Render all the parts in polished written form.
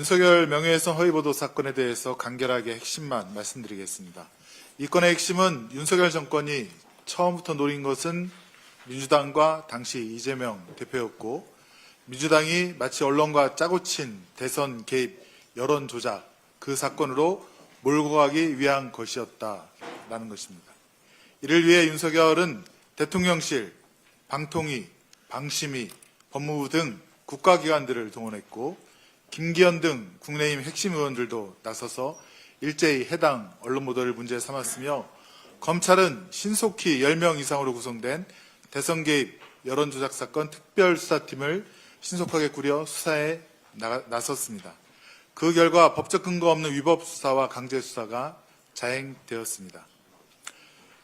윤석열 명예훼손 허위보도 사건에 대해서 간결하게 핵심만 말씀드리겠습니다. 이 건의 핵심은 윤석열 정권이 처음부터 노린 것은 민주당과 당시 이재명 대표였고, 민주당이 마치 언론과 짜고 친 대선 개입, 여론 조작, 그 사건으로 몰고 가기 위한 것이었다라는 것입니다. 이를 위해 윤석열은 대통령실, 방통위, 방심위, 법무부 등 국가기관들을 동원했고, 김기현 등 국내임 핵심 의원들도 나서서 일제히 해당 언론 보도를 문제 삼았으며, 검찰은 신속히 10명 이상으로 구성된 대선 개입 여론조작 사건 특별수사팀을 신속하게 꾸려 수사에 나섰습니다. 그 결과 법적 근거 없는 위법 수사와 강제 수사가 자행되었습니다.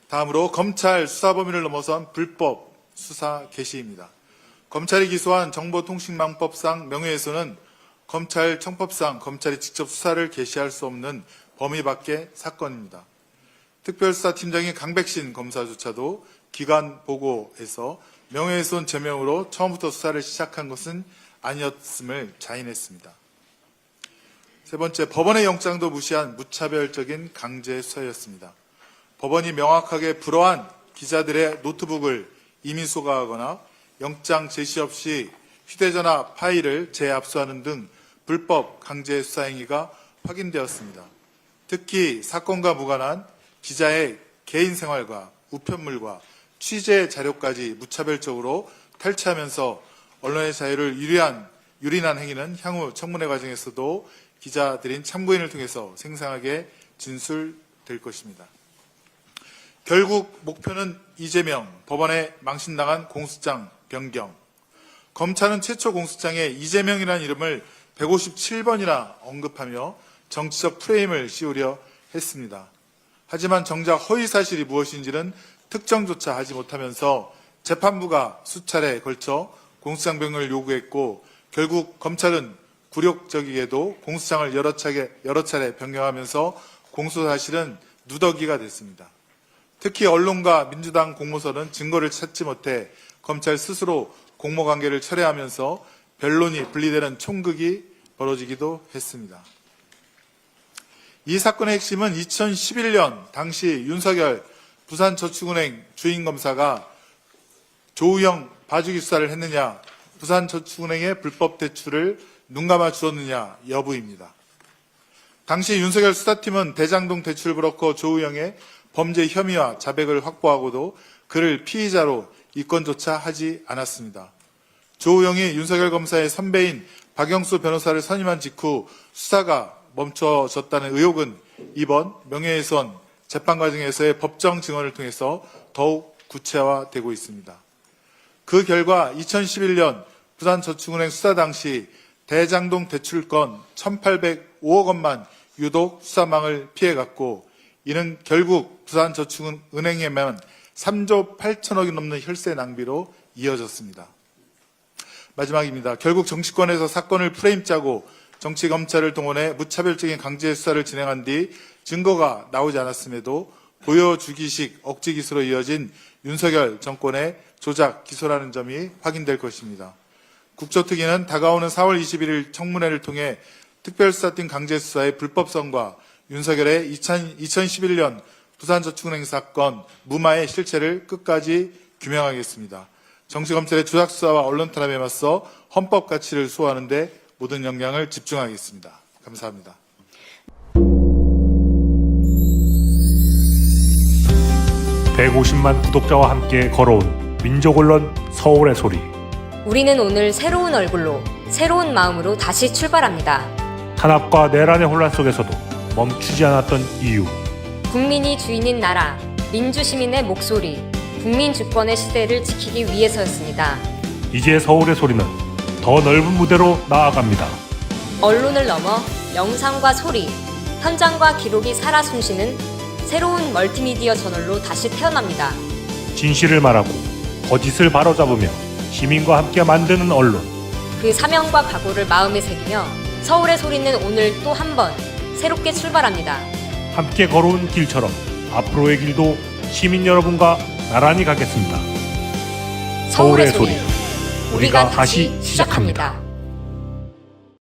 다음으로 검찰 수사 범위를 넘어선 불법 수사 개시입니다. 검찰이 기소한 정보통신망법상 명예훼손은 검찰 청법상 검찰이 직접 수사를 개시할 수 없는 범위 밖의 사건입니다. 특별수사팀장인 강백신 검사조차도 기관 보고에서 명예훼손 제명으로 처음부터 수사를 시작한 것은 아니었음을 자인했습니다. 세 번째, 법원의 영장도 무시한 무차별적인 강제 수사였습니다. 법원이 명확하게 불허한 기자들의 노트북을 임의 소각하거나 영장 제시 없이 휴대전화 파일을 재압수하는 등 불법 강제 수사 행위가 확인되었습니다. 특히 사건과 무관한 기자의 개인 생활과 우편물과 취재 자료까지 무차별적으로 탈취하면서 언론의 자유를 유린한 행위는 향후 청문회 과정에서도 기자들인 참고인을 통해서 생생하게 진술될 것입니다. 결국 목표는 이재명, 법원에 망신당한 공수장 변경. 검찰은 최초 공수장에 이재명이라는 이름을 157번이나 언급하며 정치적 프레임을 씌우려 했습니다. 하지만 정작 허위 사실이 무엇인지는 특정조차 하지 못하면서 재판부가 수차례에 걸쳐 공수장 변경을 요구했고, 결국 검찰은 굴욕적이게도 공수장을 여러 차례 변경하면서 공소 사실은 누더기가 됐습니다. 특히 언론과 민주당 공모서는 증거를 찾지 못해 검찰 스스로 공모관계를 철회하면서 변론이 분리되는 총극이 벌어지기도 했습니다. 이 사건의 핵심은 2011년 당시 윤석열 부산저축은행 주인검사가 조우영 봐주기 수사를 했느냐, 부산저축은행의 불법 대출을 눈감아 주었느냐 여부입니다. 당시 윤석열 수사팀은 대장동 대출 브로커 조우영의 범죄 혐의와 자백을 확보하고도 그를 피의자로 입건조차 하지 않았습니다. 조우영이 윤석열 검사의 선배인 박영수 변호사를 선임한 직후 수사가 멈춰졌다는 의혹은 이번 명예훼손 재판 과정에서의 법정 증언을 통해서 더욱 구체화되고 있습니다. 그 결과 2011년 부산저축은행 수사 당시 대장동 대출건 1,805억 원만 유독 수사망을 피해갔고, 이는 결국 부산저축은행에만 3조 8천억이 넘는 혈세 낭비로 이어졌습니다. 마지막입니다. 결국 정치권에서 사건을 프레임 짜고 정치 검찰을 동원해 무차별적인 강제 수사를 진행한 뒤 증거가 나오지 않았음에도 보여주기식 억지 기소로 이어진 윤석열 정권의 조작 기소라는 점이 확인될 것입니다. 국조특위는 다가오는 4월 21일 청문회를 통해 특별수사팀 강제 수사의 불법성과 윤석열의 2011년 부산저축은행 사건 무마의 실체를 끝까지 규명하겠습니다. 정치검찰의 조작수사와 언론탄압에 맞서 헌법 가치를 수호하는 데 모든 역량을 집중하겠습니다. 감사합니다. (150만) 구독자와 함께 걸어온 민족언론 서울의 소리. 우리는 오늘 새로운 얼굴로, 새로운 마음으로 다시 출발합니다. 탄압과 내란의 혼란 속에서도 멈추지 않았던 이유. 국민이 주인인 나라, 민주시민의 목소리, 국민 주권의 시대를 지키기 위해서였습니다. 이제 서울의 소리는 더 넓은 무대로 나아갑니다. 언론을 넘어 영상과 소리, 현장과 기록이 살아 숨쉬는 새로운 멀티미디어 저널로 다시 태어납니다. 진실을 말하고 거짓을 바로잡으며 시민과 함께 만드는 언론. 그 사명과 각오를 마음에 새기며 서울의 소리는 오늘 또 한 번 새롭게 출발합니다. 함께 걸어온 길처럼 앞으로의 길도 시민 여러분과 나란히 가겠습니다. 서울의 소리, 우리가 다시 시작합니다.